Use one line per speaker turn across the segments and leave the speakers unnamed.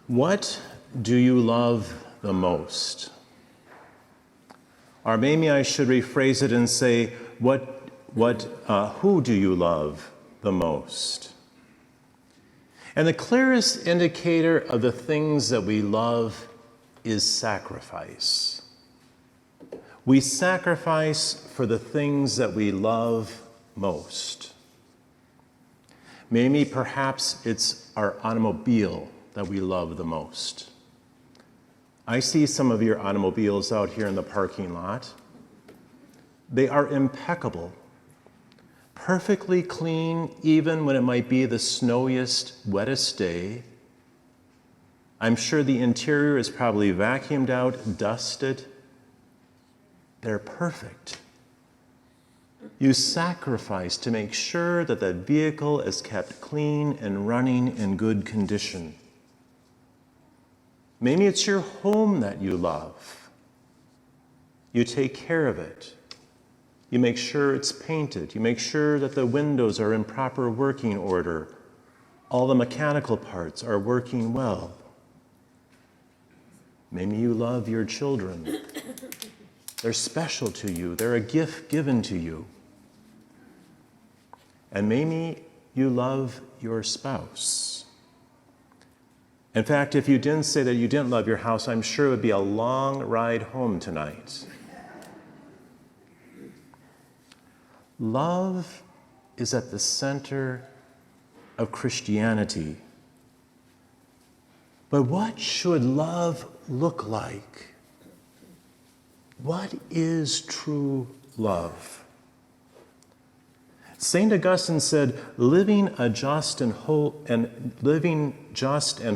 What do you love the most? Or maybe I should rephrase it and say, who do you love the most? And the clearest indicator of the things that we love is sacrifice. We sacrifice for the things that we love most. Maybe perhaps it's our automobile that we love the most. I see some of your automobiles out here in the parking lot. They are impeccable, perfectly clean, even when it might be the snowiest, wettest day. I'm sure the interior is probably vacuumed out, dusted. They're perfect. You sacrifice to make sure that the vehicle is kept clean and running in good condition. Maybe it's your home that you love. You take care of it. You make sure it's painted. You make sure that the windows are in proper working order. All the mechanical parts are working well. Maybe you love your children. They're special to you. They're a gift given to you. And maybe you love your spouse. In fact, if you didn't say that you didn't love your house, I'm sure it would be a long ride home tonight. Love is at the center of Christianity. But what should love look like? What is true love? St. Augustine said, living just and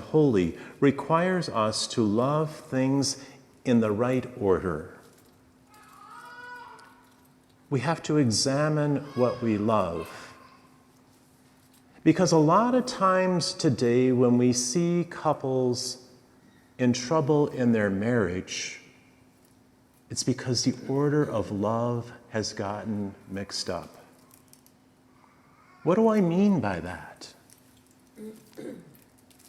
holy requires us to love things in the right order. We have to examine what we love. Because a lot of times today when we see couples in trouble in their marriage, it's because the order of love has gotten mixed up. What do I mean by that?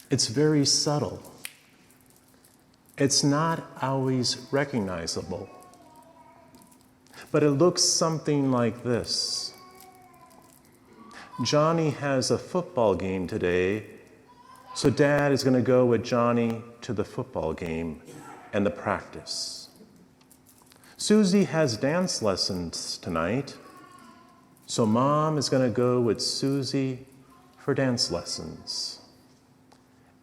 It's very subtle. It's not always recognizable. But it looks something like this. Johnny has a football game today, so Dad is going to go with Johnny to the football game and the practice. Susie has dance lessons tonight, so Mom is going to go with Susie for dance lessons.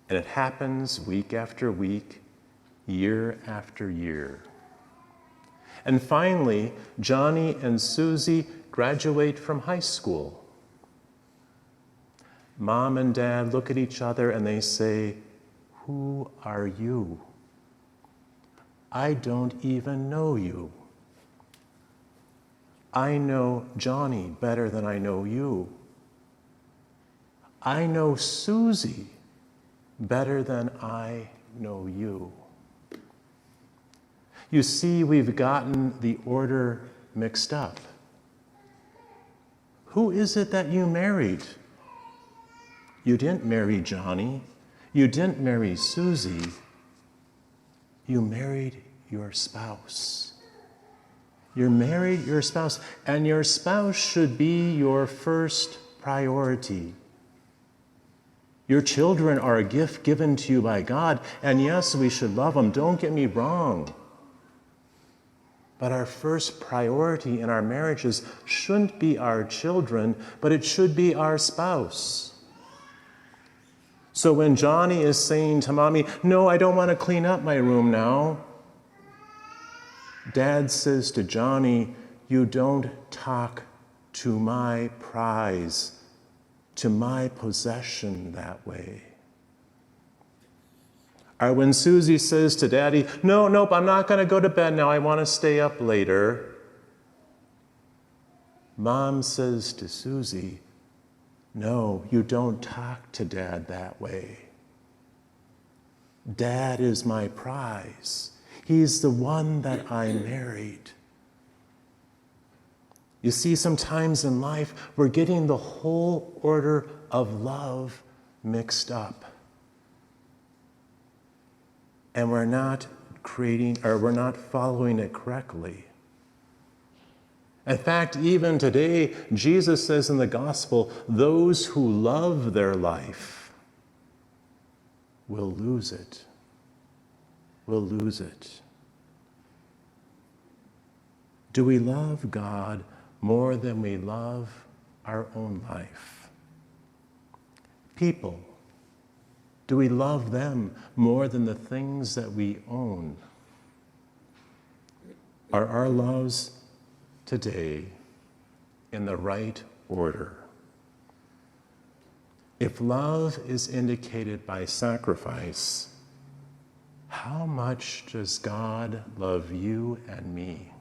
And it happens week after week, year after year. And finally, Johnny and Susie graduate from high school. Mom and Dad look at each other and they say, "Who are you? I don't even know you. I know Johnny better than I know you. I know Susie better than I know you." You see, we've gotten the order mixed up. Who is it that you married? You didn't marry Johnny. You didn't marry Susie. You married your spouse. You married your spouse, and your spouse should be your first priority. Your children are a gift given to you by God, and yes, we should love them. Don't get me wrong. But our first priority in our marriages shouldn't be our children, but it should be our spouse. So when Johnny is saying to Mommy, "No, I don't want to clean up my room now," Dad says to Johnny, "You don't talk to my prize, to my possession that way." Or when Susie says to Daddy, Nope, I'm not going to go to bed now, I want to stay up later," Mom says to Susie, "No, you don't talk to Dad that way. Dad is my prize. He's the one that I married." You see, sometimes in life, we're getting the whole order of love mixed up. and we're not following it correctly. In fact, even today, Jesus says in the gospel, those who love their life will lose it. Will lose it. Do we love God more than we love our own life? People, do we love them more than the things that we own? Are our loves today in the right order? If love is indicated by sacrifice, how much does God love you and me?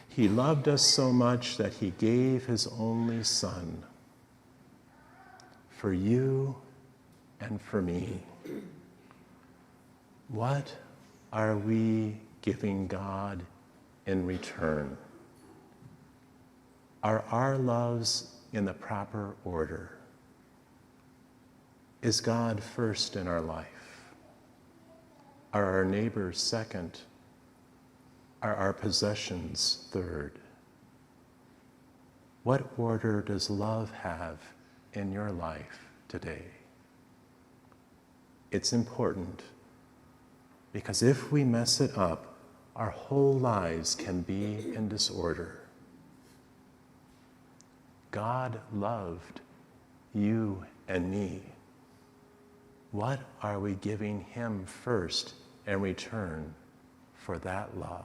He loved us so much that he gave his only Son for you and for me. What are we giving God in return? Are our loves in the proper order? Is God first in our life? Are our neighbors second? Are our possessions third? What order does love have in your life today? It's important, because if we mess it up, our whole lives can be in disorder. God loved you and me. What are we giving him first in return for that love?